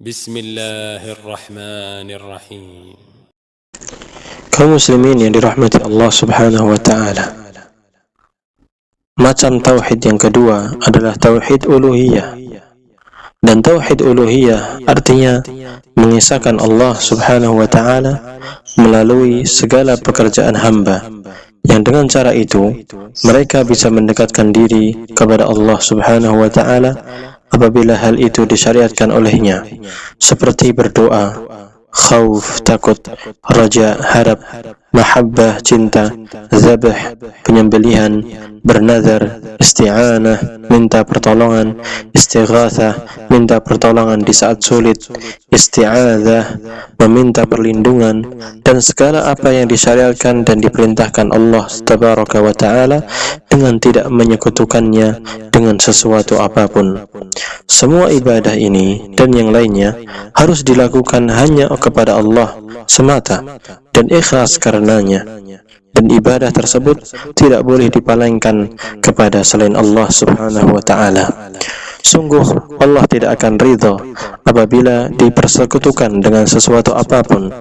Bismillahirrahmanirrahim. Kaum muslimin yang dirahmati Allah Subhanahu wa taala. Macam tauhid yang kedua adalah tauhid uluhiyah. Dan tauhid uluhiyah artinya mengisahkan Allah Subhanahu wa taala melalui segala pekerjaan hamba. Yang dengan cara itu mereka bisa mendekatkan diri kepada Allah Subhanahu wa taala apabila hal itu disyariatkan olehnya, seperti berdoa, khauf, takut, raja, harap, mahabbah, cinta, zabah, penyembelihan, bernazar, isti'anah, minta pertolongan, istighatsah, minta pertolongan di saat sulit, isti'adzah, meminta perlindungan, dan segala apa yang disyariatkan dan diperintahkan Allah Tabaraka wa Ta'ala dengan tidak menyekutukannya dengan sesuatu apapun. Semua ibadah ini dan yang lainnya harus dilakukan hanya kepada Allah semata dan ikhlas karenanya, dan ibadah tersebut tidak boleh dipalingkan kepada selain Allah Subhanahu wa taala. Sungguh Allah tidak akan ridha apabila dipersekutukan dengan sesuatu apapun.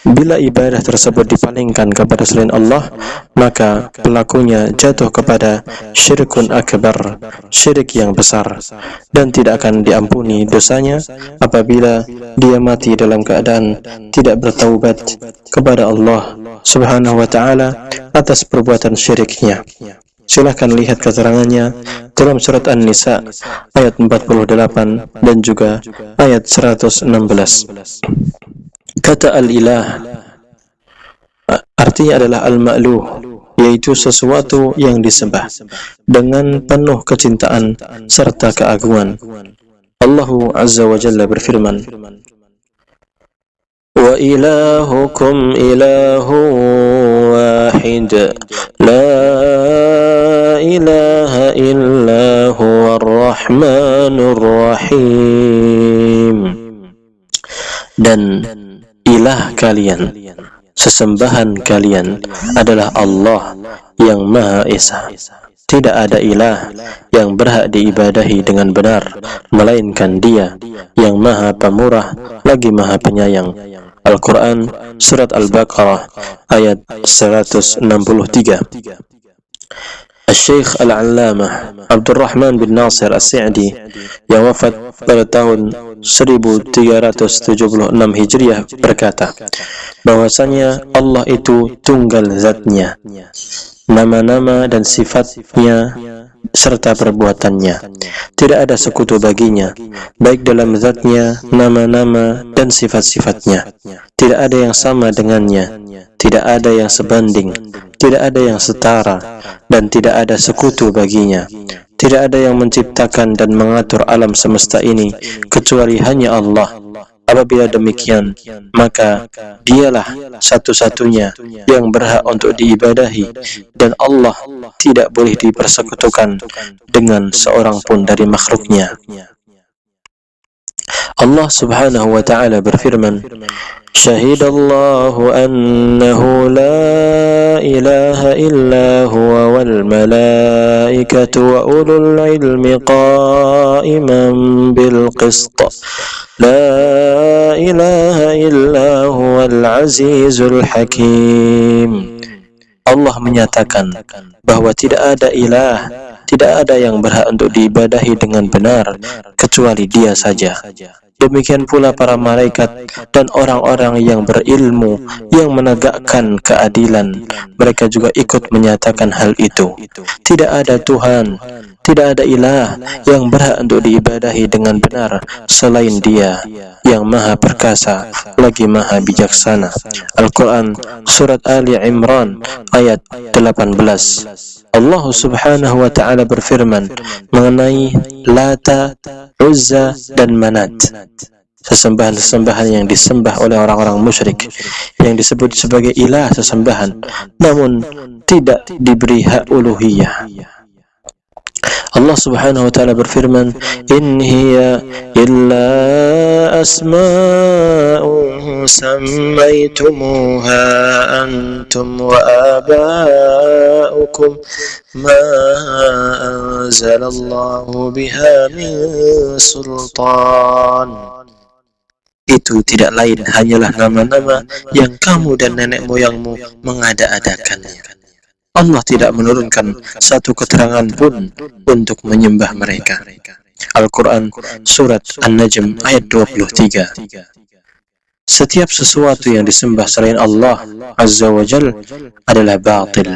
Bila ibadah tersebut dipalingkan kepada selain Allah, maka pelakunya jatuh kepada syirkun akbar, syirik yang besar, dan tidak akan diampuni dosanya apabila dia mati dalam keadaan tidak bertaubat kepada Allah Subhanahu wa taala atas perbuatan syiriknya. Silahkan lihat keterangannya dalam surat An-Nisa ayat 48 dan juga ayat 116. Kata al-ilah artinya adalah al-ma'luh, yaitu sesuatu yang disembah dengan penuh kecintaan serta keagungan. Allah Azza wa Jalla berfirman, wa ilahukum ilahu wahid la ilaha illa huwa ar-rahmanur rahim. Dan ilah kalian, sesembahan kalian adalah Allah yang Maha Esa. Tidak ada ilah yang berhak diibadahi dengan benar melainkan Dia yang Maha Pemurah lagi Maha Penyayang. Al-Quran Surat Al-Baqarah ayat 163. Al-Syekh Al-Allamah Abdurrahman bin Nasir As-Sa'di yang wafat pada tahun 1376 Hijriah berkata bahwasanya Allah itu tunggal zatnya, nama-nama dan sifatnya serta perbuatannya. Tidak ada sekutu baginya, baik dalam zatnya, nama-nama dan sifat-sifatnya. Tidak ada yang sama dengannya, tidak ada yang sebanding, tidak ada yang setara, dan tidak ada sekutu baginya. Tidak ada yang menciptakan dan mengatur alam semesta ini kecuali hanya Allah. Apabila demikian, maka Dialah satu-satunya yang berhak untuk diibadahi, dan Allah tidak boleh dipersekutukan dengan seorang pun dari makhluknya. Allah Subhanahu wa ta'ala berfirman, Syahidallahu annahu la ilaha illa huwa wal malaikatu wa ulul ilmi qa'iman bil qist. La ilaha illa huwal azizul hakim. Allah menyatakan bahwa tidak ada ilah, tidak ada yang berhak untuk diibadahi dengan benar kecuali Dia saja. Demikian pula para malaikat dan orang-orang yang berilmu yang menegakkan keadilan, mereka juga ikut menyatakan hal itu. Tidak ada Tuhan, tidak ada ilah yang berhak untuk diibadahi dengan benar selain Dia yang Maha Perkasa lagi Maha Bijaksana. Al-Quran Surat Ali Imran ayat 18. Allah Subhanahu wa ta'ala berfirman mengenai Lata, Uzza dan Manat, sesembahan-sesembahan yang disembah oleh orang-orang musyrik, yang disebut sebagai ilah sesembahan namun tidak diberi hak uluhiyah. Allah Subhanahu wa ta'ala berfirman, in hiya illa asma'un sammaytumuha antum wa aba'ukum ma anzalallahu biha min sultan. itu tidak lain hanyalah nama-nama yang kamu dan nenek moyangmu mengada-adakannya. Allah tidak menurunkan satu keterangan pun untuk menyembah mereka. Al-Quran Surat An-Najm ayat 23. Setiap sesuatu yang disembah selain Allah Azza wa Jal adalah batil.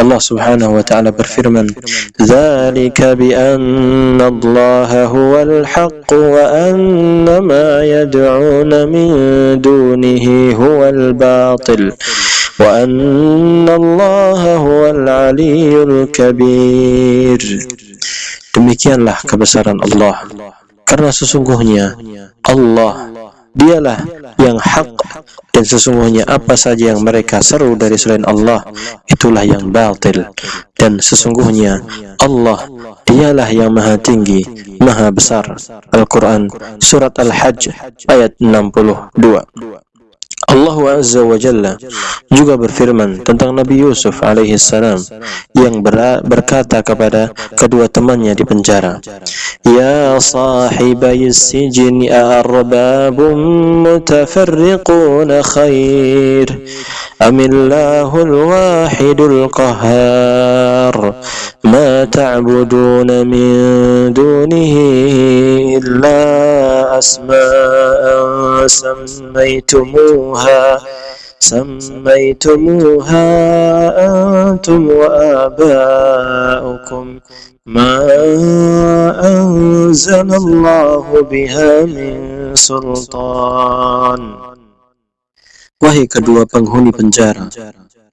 Allah Subhanahu wa ta'ala berfirman, "Dzalika bi anna Allah huwal haqq wa anna ma yad'una min dunihi huwal batil wa anna Allah huwal aliyyul kabir." Demikianlah kebesaran Allah, karena sesungguhnya Allah Dialah yang hak, dan sesungguhnya apa saja yang mereka seru dari selain Allah itulah yang batil, dan sesungguhnya Allah Dialah yang maha tinggi, maha besar. Al-Quran Surat Al-Hajj ayat 62. Allah Azza wa Jalla juga berfirman tentang Nabi Yusuf alaihi salam yang berkata kepada kedua temannya di penjara, "Ya sahibai sijni arbabun mutafarriqun khair amillahul wahidul qahhar ma ta'buduna min dunihi illa asma'an سميتموها أنتم وآباؤكم ما أنزل الله بها من سلطان." Wahai kedua penghuni penjara,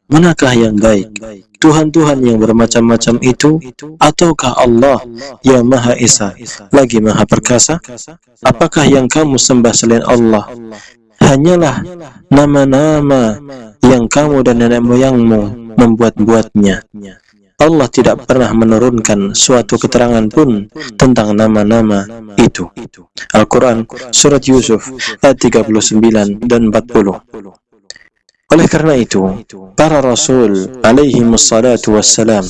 manakah yang baik, Tuhan-Tuhan yang bermacam-macam itu, ataukah Allah yang Maha Esa lagi Maha Perkasa? Apakah yang kamu sembah selain Allah hanyalah nama-nama yang kamu dan nenek moyangmu membuat-buatnya? Allah tidak pernah menurunkan suatu keterangan pun tentang nama-nama itu. Al-Quran Surat Yusuf ayat 39 dan 40. Oleh karena itu, para Rasul alaihi wassalatu wassalam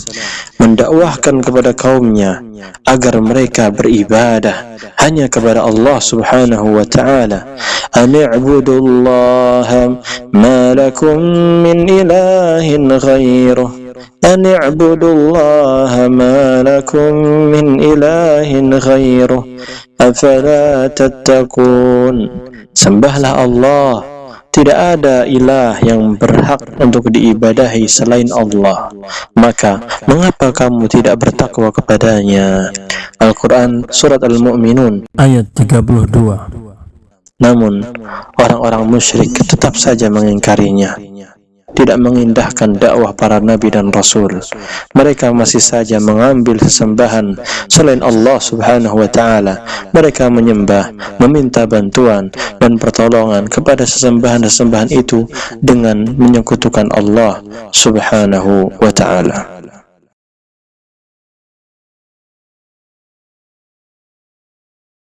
mendakwahkan kepada kaumnya agar mereka beribadah hanya kepada Allah Subhanahu wa ta'ala. Ani'budullaha ma lakum min ilahin ghairuh. Ani'budullaha ma lakum min ilahin ghairuh. Afala tattaqun. Sembahlah Allah. Tidak ada ilah yang berhak untuk diibadahi selain Allah. Maka, mengapa kamu tidak bertakwa kepadanya? Al-Quran Surat Al-Mu'minun ayat 32. Namun, orang-orang musyrik tetap saja mengingkarinya, tidak mengindahkan dakwah para nabi dan rasul. Mereka masih saja mengambil sesembahan selain Allah Subhanahu wa ta'ala. Mereka menyembah, meminta bantuan dan pertolongan kepada sesembahan-sesembahan itu dengan menyekutukan Allah Subhanahu wa ta'ala.